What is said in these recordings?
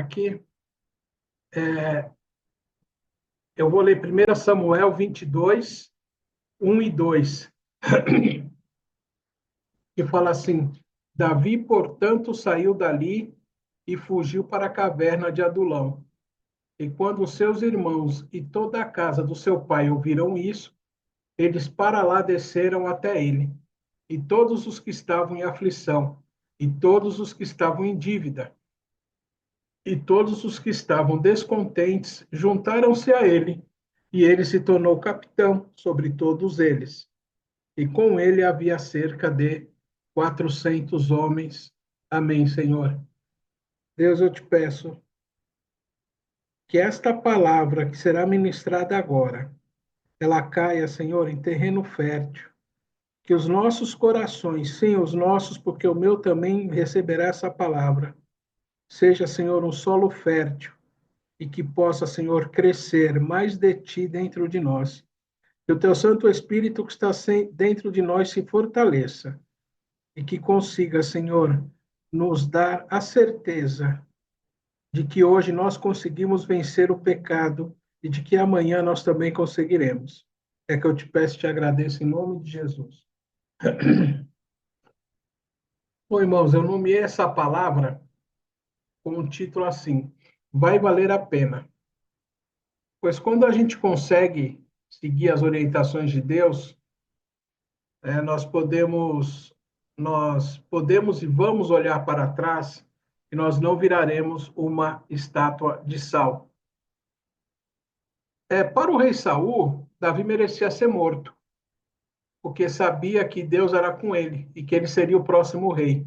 aqui. Eu vou ler 1 Samuel 22, 1 e 2, que fala assim: Davi, portanto, saiu dali e fugiu para a caverna de Adulão. E quando seus irmãos e toda a casa do seu pai ouviram isso, eles para lá desceram até ele, e todos os que estavam em aflição, e todos os que estavam em dívida, e todos os que estavam descontentes juntaram-se a ele, e ele se tornou capitão sobre todos eles. E com ele havia cerca de 400 homens. Amém, Senhor. Deus, eu te peço que esta palavra que será ministrada agora, ela caia, Senhor, em terreno fértil, que os nossos corações, sim, os nossos, porque o meu também receberá essa palavra, seja, Senhor, um solo fértil, e que possa, Senhor, crescer mais de ti dentro de nós. Que o teu Santo Espírito que está dentro de nós se fortaleça e que consiga, Senhor, nos dar a certeza de que hoje nós conseguimos vencer o pecado e de que amanhã nós também conseguiremos. É que eu te peço e te agradeço em nome de Jesus. Bom, irmãos, eu nomeei essa palavra com um título assim: Vai valer a pena. Pois quando a gente consegue seguir as orientações de Deus, nós podemos e vamos olhar para trás e nós não viraremos uma estátua de sal. Para o rei Saul, Davi merecia ser morto, porque sabia que Deus era com ele e que ele seria o próximo rei.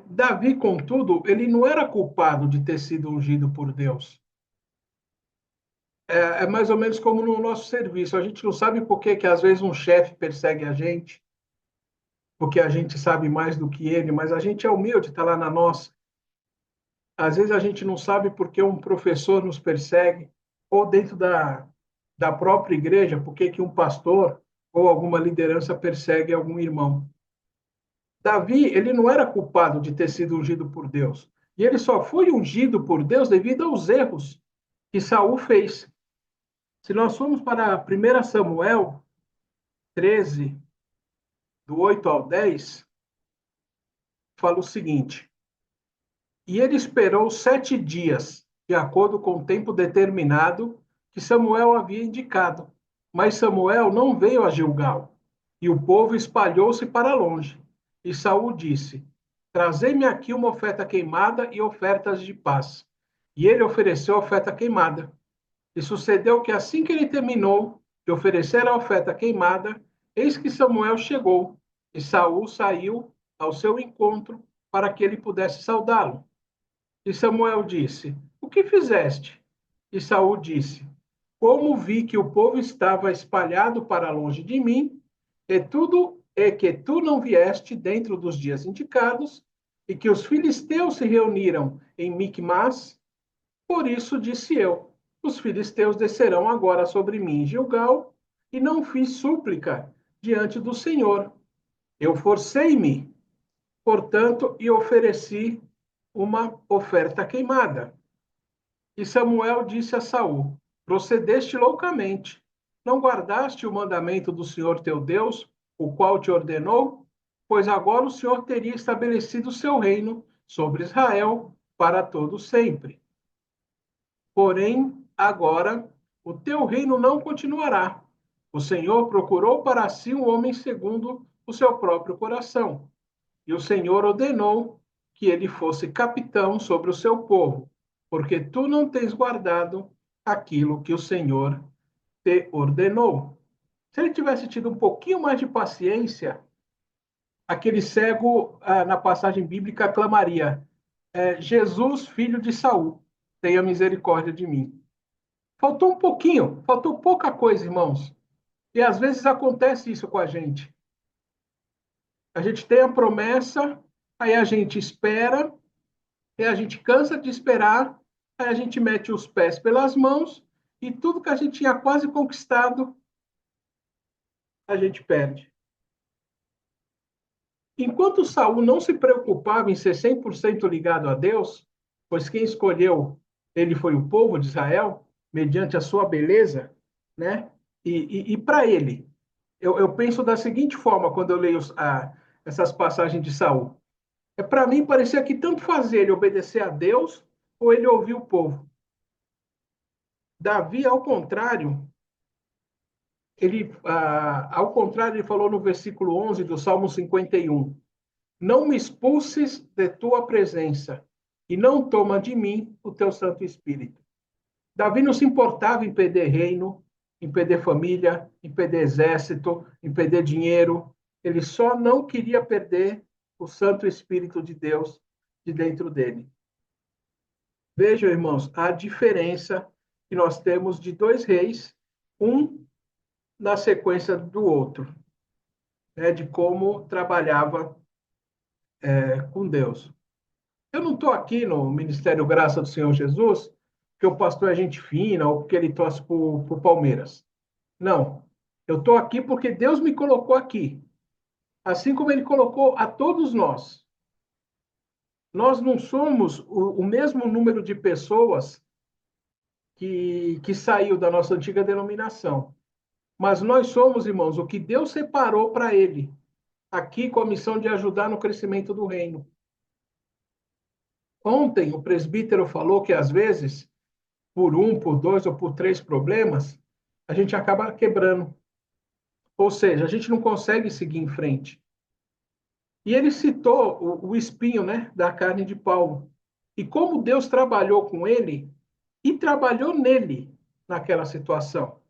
Davi, contudo, ele não era culpado de ter sido ungido por Deus. É mais ou menos como no nosso serviço. A gente não sabe por que às vezes um chefe persegue a gente, porque a gente sabe mais do que ele, mas a gente é humilde, está lá na nossa. Às vezes a gente não sabe porque um professor nos persegue, ou dentro da própria igreja, porque que um pastor ou alguma liderança persegue algum irmão. Davi, ele não era culpado de ter sido ungido por Deus. E ele só foi ungido por Deus devido aos erros que Saul fez. Se nós formos para 1 Samuel 13, do 8 ao 10, fala o seguinte: E ele esperou 7 dias, de acordo com o tempo determinado que Samuel havia indicado. Mas Samuel não veio a Gilgal, e o povo espalhou-se para longe. E Saul disse: Trazei-me aqui uma oferta queimada e ofertas de paz. E ele ofereceu a oferta queimada. E sucedeu que assim que ele terminou de oferecer a oferta queimada, eis que Samuel chegou, e Saul saiu ao seu encontro para que ele pudesse saudá-lo. E Samuel disse: O que fizeste? E Saul disse: Como vi que o povo estava espalhado para longe de mim, e que tu não vieste dentro dos dias indicados, e que os filisteus se reuniram em Micmas, por isso disse eu: Os filisteus descerão agora sobre mim em Gilgal, e não fiz súplica diante do Senhor. Eu forcei-me, portanto, e ofereci uma oferta queimada. E Samuel disse a Saul: Procedeste loucamente. Não guardaste o mandamento do Senhor teu Deus, o qual te ordenou? Pois agora o Senhor teria estabelecido o seu reino sobre Israel para todo sempre. Porém, agora o teu reino não continuará. O Senhor procurou para si um homem segundo o seu próprio coração. E o Senhor ordenou que ele fosse capitão sobre o seu povo, porque tu não tens guardado aquilo que o Senhor te ordenou. Se ele tivesse tido um pouquinho mais de paciência, aquele cego, na passagem bíblica, clamaria: Jesus, filho de Saul, tenha misericórdia de mim. Faltou um pouquinho, faltou pouca coisa, irmãos. E às vezes acontece isso com a gente. A gente tem a promessa, aí a gente espera, e a gente cansa de esperar, aí a gente mete os pés pelas mãos e tudo que a gente tinha quase conquistado, a gente perde. Enquanto Saul não se preocupava em ser 100% ligado a Deus, pois quem escolheu ele foi o povo de Israel, mediante a sua beleza, né? E para ele, eu penso da seguinte forma quando eu leio essas passagens de Saul. Para mim parecia que tanto fazia ele obedecer a Deus ou ele ouvir o povo. Davi, ao contrário, ele falou no versículo 11 do Salmo 51, não me expulses de tua presença e não toma de mim o teu Santo Espírito. Davi não se importava em perder reino, em perder família, em perder exército, em perder dinheiro. Ele só não queria perder o Santo Espírito de Deus de dentro dele. Vejam, irmãos, a diferença que nós temos de dois reis, um na sequência do outro, né, de como trabalhava com Deus. Eu não estou aqui no Ministério Graça do Senhor Jesus porque o pastor é gente fina ou porque ele torce para o Palmeiras. Não. Eu estou aqui porque Deus me colocou aqui. Assim como ele colocou a todos nós. Nós não somos o mesmo número de pessoas que saiu da nossa antiga denominação. Mas nós somos, irmãos, o que Deus separou para ele, aqui com a missão de ajudar no crescimento do reino. Ontem o presbítero falou que às vezes, por um, por dois ou por três problemas, a gente acaba quebrando. Ou seja, a gente não consegue seguir em frente. E ele citou o espinho, né, da carne de Paulo. E como Deus trabalhou com ele e trabalhou nele naquela situação.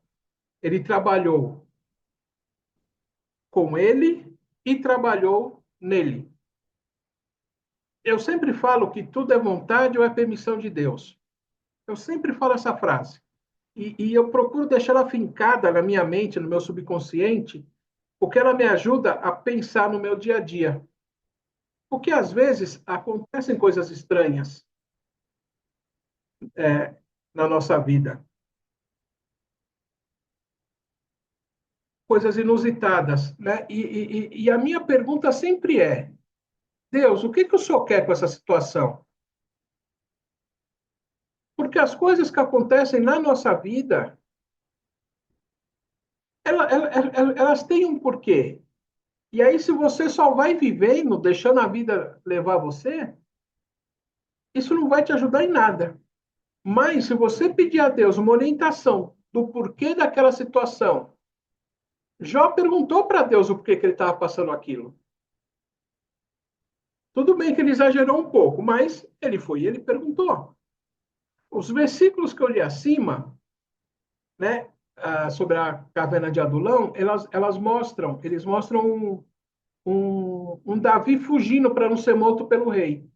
Ele trabalhou com ele e trabalhou nele. Eu sempre falo que tudo é vontade ou é permissão de Deus. Eu sempre falo essa frase. E eu procuro deixar ela fincada na minha mente, no meu subconsciente, porque ela me ajuda a pensar no meu dia a dia. Porque às vezes acontecem coisas estranhas na nossa vida, coisas inusitadas, né? E a minha pergunta sempre é: Deus, o que que o Senhor quer com essa situação? Porque as coisas que acontecem na nossa vida, elas têm um porquê. E aí, se você só vai vivendo, deixando a vida levar você, isso não vai te ajudar em nada. Mas, se você pedir a Deus uma orientação do porquê daquela situação, Jó perguntou para Deus o porquê que ele estava passando aquilo. Tudo bem que ele exagerou um pouco, mas ele foi e ele perguntou. Os versículos que eu li acima, né, sobre a caverna de Adulão, eles mostram um Davi fugindo para não ser morto pelo rei.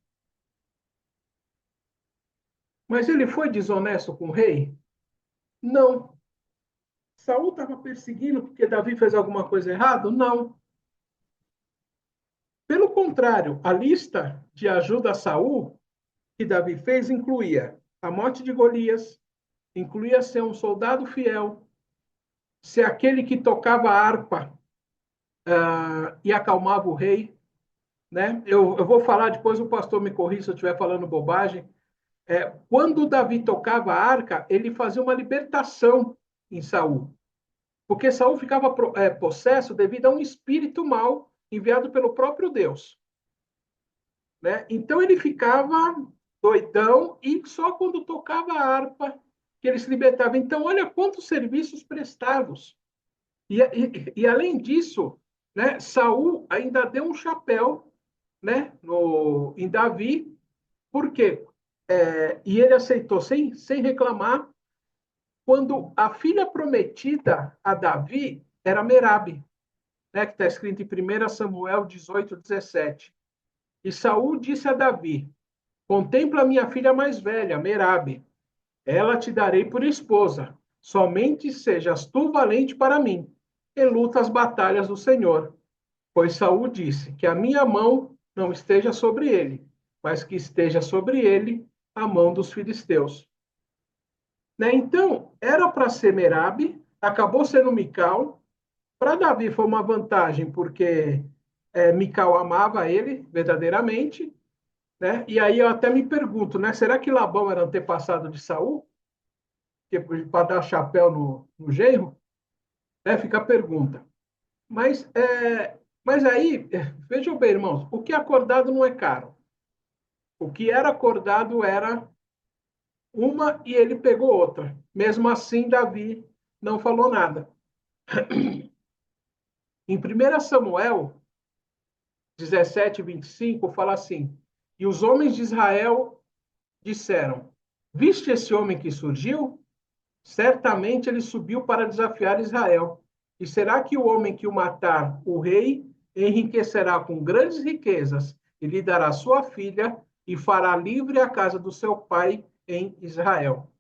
Mas ele foi desonesto com o rei? Não. Saul estava perseguindo porque Davi fez alguma coisa errada? Não. Pelo contrário, a lista de ajuda a Saul que Davi fez incluía a morte de Golias, incluía ser um soldado fiel, ser aquele que tocava a harpa e acalmava o rei. Né? Eu vou falar, depois o pastor me corrija se eu estiver falando bobagem. Quando Davi tocava a arca, ele fazia uma libertação em Saul. Porque Saul ficava possesso devido a um espírito mau enviado pelo próprio Deus. Né? Então ele ficava doidão e só quando tocava a harpa que ele se libertava. Então, olha quantos serviços prestados. E além disso, né, Saul ainda deu um chapéu, né, em Davi, por quê? E ele aceitou sem reclamar, quando a filha prometida a Davi era Merabe, né, que está escrito em 1 Samuel 18:17. E Saul disse a Davi: contempla a minha filha mais velha, Merabe. Ela te darei por esposa. Somente sejas tu valente para mim, e luta as batalhas do Senhor. Pois Saul disse: que a minha mão não esteja sobre ele, mas que esteja sobre ele a mão dos filisteus. Né? Então, era para ser Merabe, acabou sendo Mical. Para Davi foi uma vantagem, porque Mical amava ele verdadeiramente, né? E aí eu até me pergunto, né? Será que Labão era antepassado de Saul? Para dar chapéu no genro? Né? Fica a pergunta. Mas, mas aí, vejam bem, irmãos, o que é acordado não é caro. O que era acordado era uma e ele pegou outra. Mesmo assim, Davi não falou nada. Em 1 Samuel 17:25, fala assim: E os homens de Israel disseram: Viste esse homem que surgiu? Certamente ele subiu para desafiar Israel. E será que o homem que o matar, o rei, enriquecerá com grandes riquezas e lhe dará sua filha e fará livre a casa do seu pai em Israel?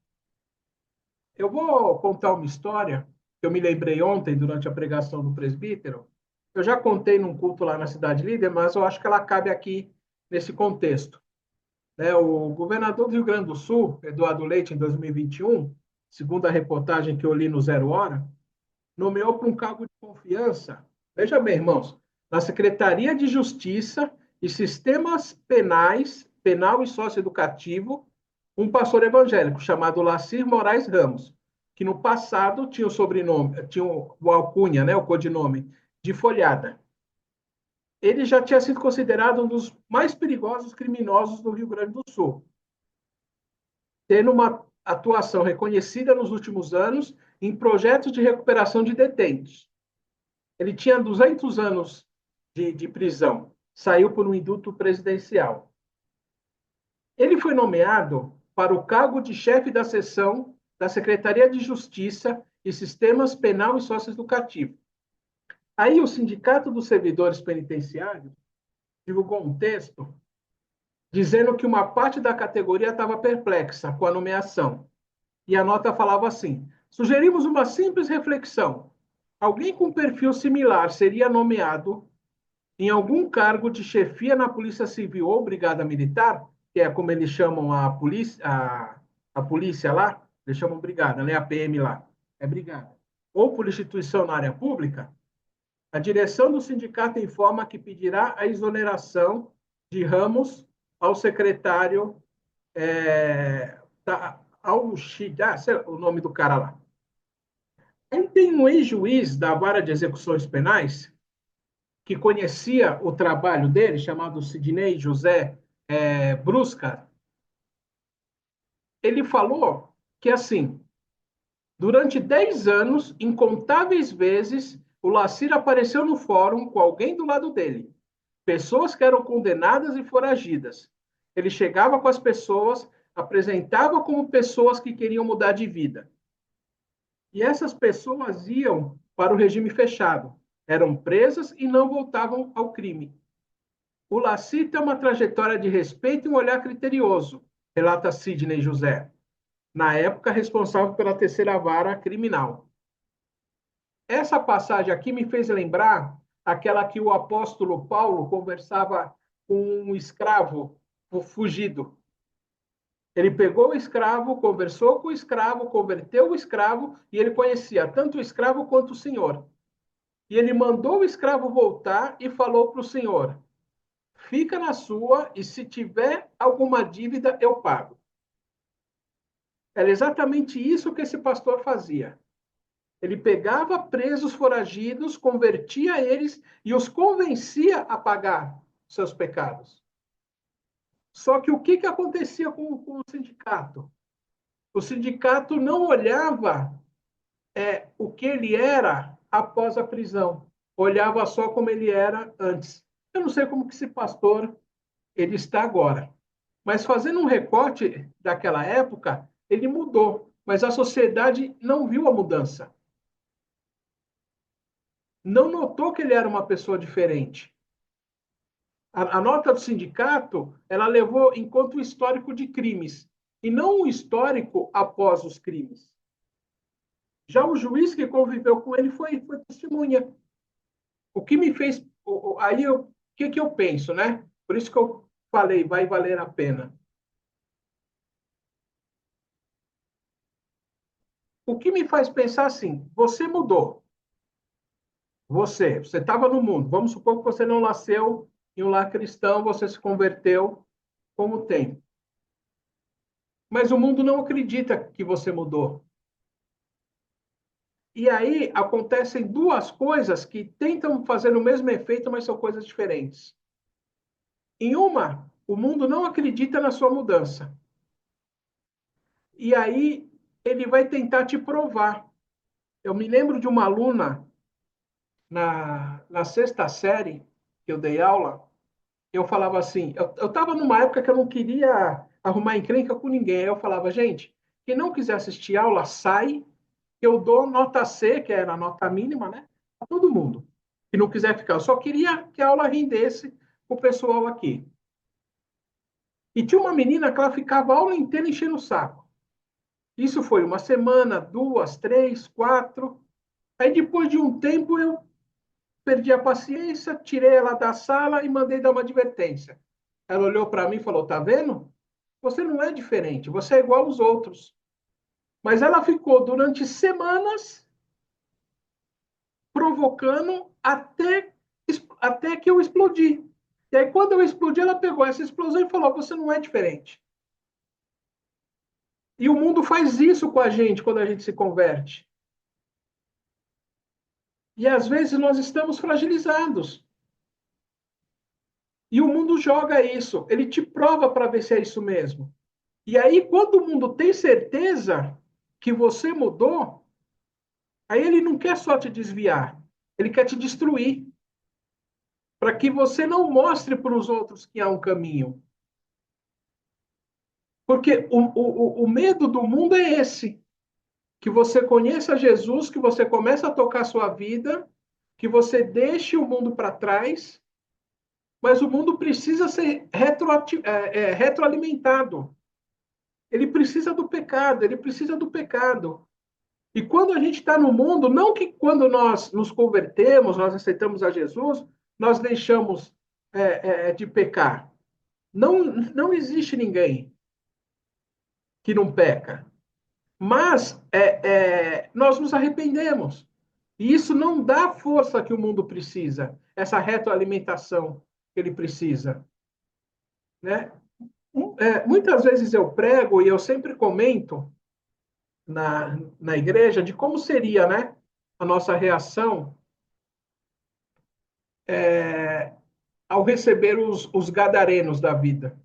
Eu vou contar uma história que eu me lembrei ontem durante a pregação do presbítero. Eu já contei num culto lá na Cidade Líder, mas eu acho que ela cabe aqui nesse contexto. Né? O governador do Rio Grande do Sul, Eduardo Leite, em 2021, segundo a reportagem que eu li no Zero Hora, nomeou para um cargo de confiança, veja bem, irmãos, na Secretaria de Justiça e Sistemas Penais, Penal e Socioeducativo, um pastor evangélico chamado Lacir Moraes Ramos, que no passado tinha o sobrenome, tinha o alcunha, né, o codinome de Folhada. Ele já tinha sido considerado um dos mais perigosos criminosos do Rio Grande do Sul, tendo uma atuação reconhecida nos últimos anos em projetos de recuperação de detentos. Ele tinha 200 anos de prisão, saiu por um indulto presidencial. Ele foi nomeado para o cargo de chefe da seção da Secretaria de Justiça e Sistemas Penal e Socioeducativo. Aí o Sindicato dos Servidores Penitenciários divulgou um texto dizendo que uma parte da categoria estava perplexa com a nomeação. E a nota falava assim: sugerimos uma simples reflexão. Alguém com perfil similar seria nomeado em algum cargo de chefia na Polícia Civil ou Brigada Militar, que é como eles chamam a polícia lá, eles chamam brigada, né? A PM lá, é brigada. Ou por instituição na área pública, a direção do sindicato informa que pedirá a exoneração de Ramos ao secretário ao Xidá, o nome do cara lá. Aí tem um ex-juiz da Vara de Execuções Penais que conhecia o trabalho dele, chamado Sidney José Brusca. Ele falou que, assim, durante 10 anos, incontáveis vezes, o Lacir apareceu no fórum com alguém do lado dele. Pessoas que eram condenadas e foragidas. Ele chegava com as pessoas, apresentava como pessoas que queriam mudar de vida. E essas pessoas iam para o regime fechado, eram presas e não voltavam ao crime. O Laci tem uma trajetória de respeito e um olhar criterioso, relata Sidney José, na época responsável pela terceira vara criminal. Essa passagem aqui me fez lembrar aquela que o apóstolo Paulo conversava com um escravo fugido. Ele pegou o escravo, conversou com o escravo, converteu o escravo e ele conhecia tanto o escravo quanto o senhor. E ele mandou o escravo voltar e falou para o senhor: fica na sua e se tiver alguma dívida eu pago. Era exatamente isso que esse pastor fazia. Ele pegava presos foragidos, convertia eles e os convencia a pagar seus pecados. Só que o que acontecia com o sindicato? O sindicato não olhava o que ele era após a prisão, olhava só como ele era antes. Eu não sei como que esse pastor ele está agora, mas fazendo um recorte daquela época, ele mudou, mas a sociedade não viu a mudança. Não notou que ele era uma pessoa diferente. A nota do sindicato, ela levou em conta o histórico de crimes, e não o histórico após os crimes. Já o juiz que conviveu com ele foi testemunha. O que me fez. Aí, o que eu penso, né? Por isso que eu falei, vai valer a pena. O que me faz pensar assim: você mudou. Você estava no mundo. Vamos supor que você não nasceu em um lar cristão, você se converteu. como tem. Mas o mundo não acredita que você mudou. E aí acontecem duas coisas que tentam fazer o mesmo efeito, mas são coisas diferentes. Em uma, o mundo não acredita na sua mudança. E aí ele vai tentar te provar. Eu me lembro de uma aluna na sexta série que eu dei aula, eu falava assim, eu estava numa época que eu não queria arrumar encrenca com ninguém. Aí eu falava, gente, quem não quiser assistir aula, sai, que eu dou nota C, que era a nota mínima, né? Para todo mundo. Que não quiser ficar. Eu só queria que a aula rendesse o pessoal aqui. E tinha uma menina que ela ficava a aula inteira enchendo o saco. Isso foi uma semana, duas, três, quatro. Aí depois de um tempo eu perdi a paciência, tirei ela da sala e mandei dar uma advertência. Ela olhou para mim e falou: Tá vendo? Você não é diferente, você é igual aos outros. Mas ela ficou durante semanas provocando até que eu explodi. E aí, quando eu explodi, ela pegou essa explosão e falou: Você não é diferente. E o mundo faz isso com a gente quando a gente se converte. E às vezes nós estamos fragilizados. E o mundo joga isso, ele te prova para ver se é isso mesmo. E aí, quando o mundo tem certeza que você mudou, aí ele não quer só te desviar, ele quer te destruir, para que você não mostre para os outros que há um caminho. Porque o medo do mundo é esse, que você conheça Jesus, que você comece a tocar a sua vida, que você deixe o mundo para trás, mas o mundo precisa ser retroalimentado. Ele precisa do pecado, ele precisa do pecado. E quando a gente está no mundo, não que quando nós nos convertemos, nós aceitamos a Jesus, nós deixamos de pecar. Não, não existe ninguém que não peca. Mas nós nos arrependemos. E isso não dá a força que o mundo precisa, essa retroalimentação que ele precisa. Né? Muitas vezes eu prego e eu sempre comento na igreja de como seria, né, a nossa reação ao receber os gadarenos da vida.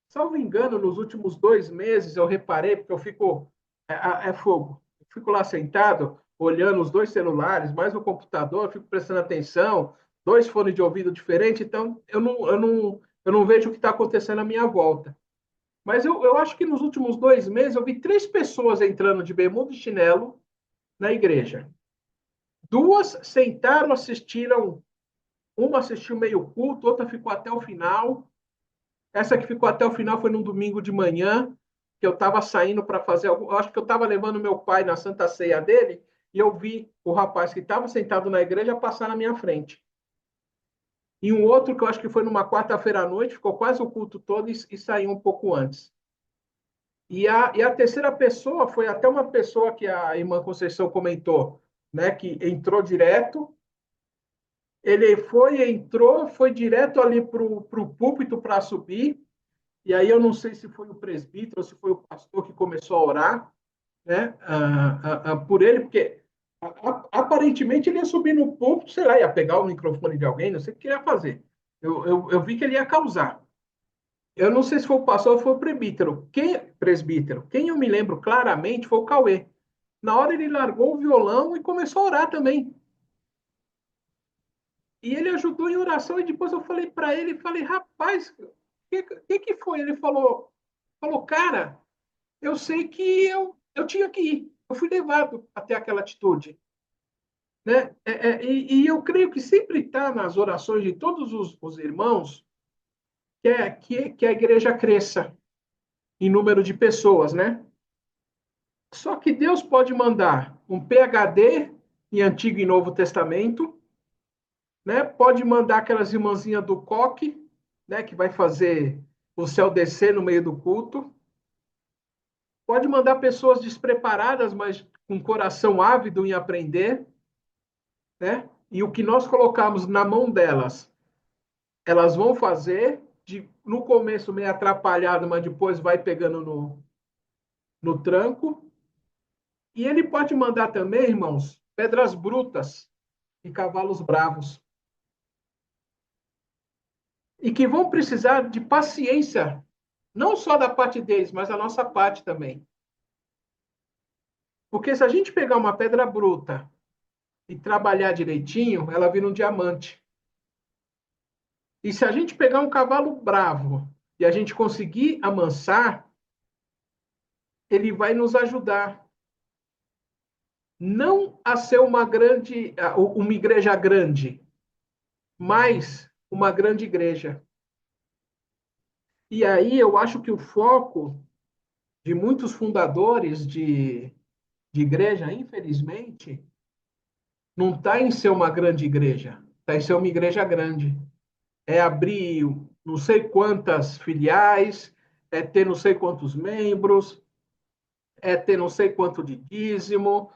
Salvo engano, nos últimos 2 meses eu reparei, porque eu fico, fogo, eu fico lá sentado, olhando os dois celulares, mais o computador, eu fico prestando atenção, dois fones de ouvido diferentes, então eu não vejo o que está acontecendo à minha volta. Mas eu acho que nos últimos 2 meses eu vi 3 pessoas entrando de bermuda e chinelo na igreja. Duas sentaram, assistiram, uma assistiu meio culto, outra ficou até o final. Essa que ficou até o final foi num domingo de manhã, que eu estava saindo para fazer algo. Eu acho que eu estava levando meu pai na Santa Ceia dele, e eu vi o rapaz que estava sentado na igreja passar na minha frente. E um outro que eu acho que foi numa quarta-feira à noite, ficou quase o culto todo e saiu um pouco antes. E a terceira pessoa foi até uma pessoa que a irmã Conceição comentou, né, que entrou direto. Ele entrou, foi direto ali para o púlpito para subir. E aí eu não sei se foi o presbítero ou se foi o pastor que começou a orar, né, por ele, porque aparentemente ele ia subir no púlpito, sei lá, ia pegar o microfone de alguém, não sei o que ele ia fazer. Eu vi que ele ia causar. Eu não sei se foi o pastor ou foi o presbítero. Quem eu me lembro claramente foi o Cauê. Na hora ele largou o violão e começou a orar também. E ele ajudou em oração e depois eu falei para ele, falei, rapaz, o que foi? Ele falou, cara, eu sei que eu tinha que ir. Eu fui levado até aquela atitude. Né? E eu creio que sempre está nas orações de todos os irmãos que a igreja cresça em número de pessoas, né? Só que Deus pode mandar um PhD em Antigo e Novo Testamento, né? Pode mandar aquelas irmãzinhas do coque, né? Que vai fazer o céu descer no meio do culto. Pode mandar pessoas despreparadas, mas com coração ávido em aprender, né? E o que nós colocamos na mão delas elas vão fazer, no começo meio atrapalhado, mas depois vai pegando no tranco. E ele pode mandar também, irmãos, pedras brutas e cavalos bravos. E que vão precisar de paciência, não só da parte deles, mas da nossa parte também. Porque se a gente pegar uma pedra bruta e trabalhar direitinho, ela vira um diamante. E se a gente pegar um cavalo bravo e a gente conseguir amansar, ele vai nos ajudar não a ser uma igreja grande, mas uma grande igreja. E aí eu acho que o foco de muitos fundadores de igreja, infelizmente, não está em ser uma grande igreja, está em ser uma igreja grande. É abrir não sei quantas filiais, é ter não sei quantos membros, é ter não sei quanto de dízimo.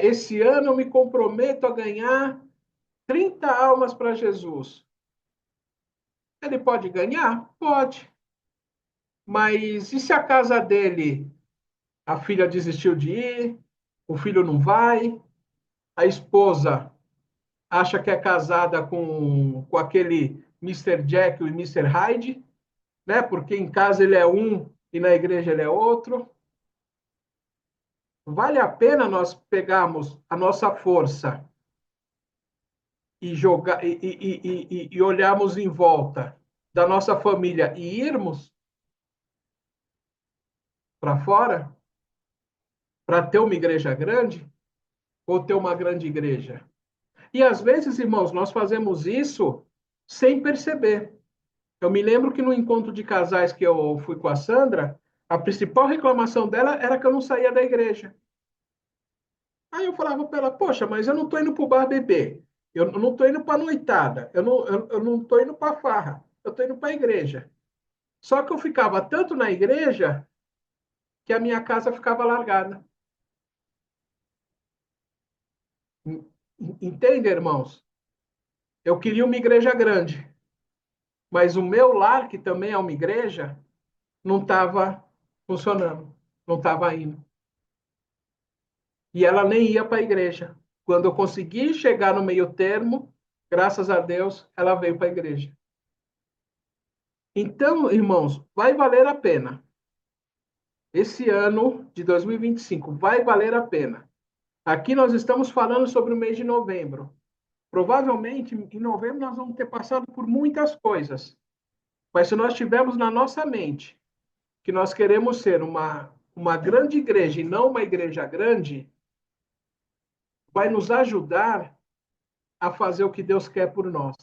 Esse ano eu me comprometo a ganhar 30 almas para Jesus. Ele pode ganhar? Pode. Mas e se a casa dele, a filha desistiu de ir, o filho não vai, a esposa acha que é casada com aquele Mister Jack e Mister Hyde, né? Porque em casa ele é um e na igreja ele é outro. Vale a pena nós pegarmos a nossa força e jogar e olharmos em volta da nossa família e irmos para fora para ter uma igreja grande ou ter uma grande igreja? E às vezes, irmãos, nós fazemos isso sem perceber. Eu me lembro que no encontro de casais que eu fui com a Sandra, a principal reclamação dela era que eu não saía da igreja. Aí eu falava para ela, poxa, mas eu não estou indo para o bar beber, eu não estou indo para a noitada, eu não estou indo para a farra, eu estou indo para a igreja. Só que eu ficava tanto na igreja que a minha casa ficava largada. Entende, irmãos? Eu queria uma igreja grande, mas o meu lar, que também é uma igreja, não estava funcionando, não estava indo. E ela nem ia para a igreja. Quando eu consegui chegar no meio termo, graças a Deus, ela veio para a igreja. Então, irmãos, vai valer a pena. Esse ano de 2025 vai valer a pena. Aqui nós estamos falando sobre o mês de novembro. Provavelmente, em novembro, nós vamos ter passado por muitas coisas. Mas se nós tivermos na nossa mente que nós queremos ser uma grande igreja e não uma igreja grande, vai nos ajudar a fazer o que Deus quer por nós.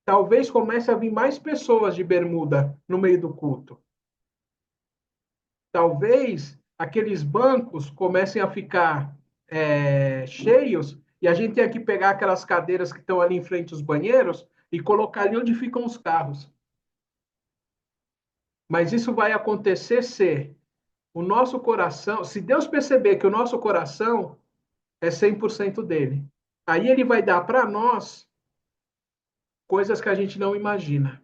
Talvez comece a vir mais pessoas de bermuda no meio do culto. Talvez aqueles bancos comecem a ficar cheios e a gente tenha que pegar aquelas cadeiras que estão ali em frente aos banheiros e colocar ali onde ficam os carros. Mas isso vai acontecer se o nosso coração, se Deus perceber que o nosso coração é 100% dele, aí ele vai dar para nós coisas que a gente não imagina.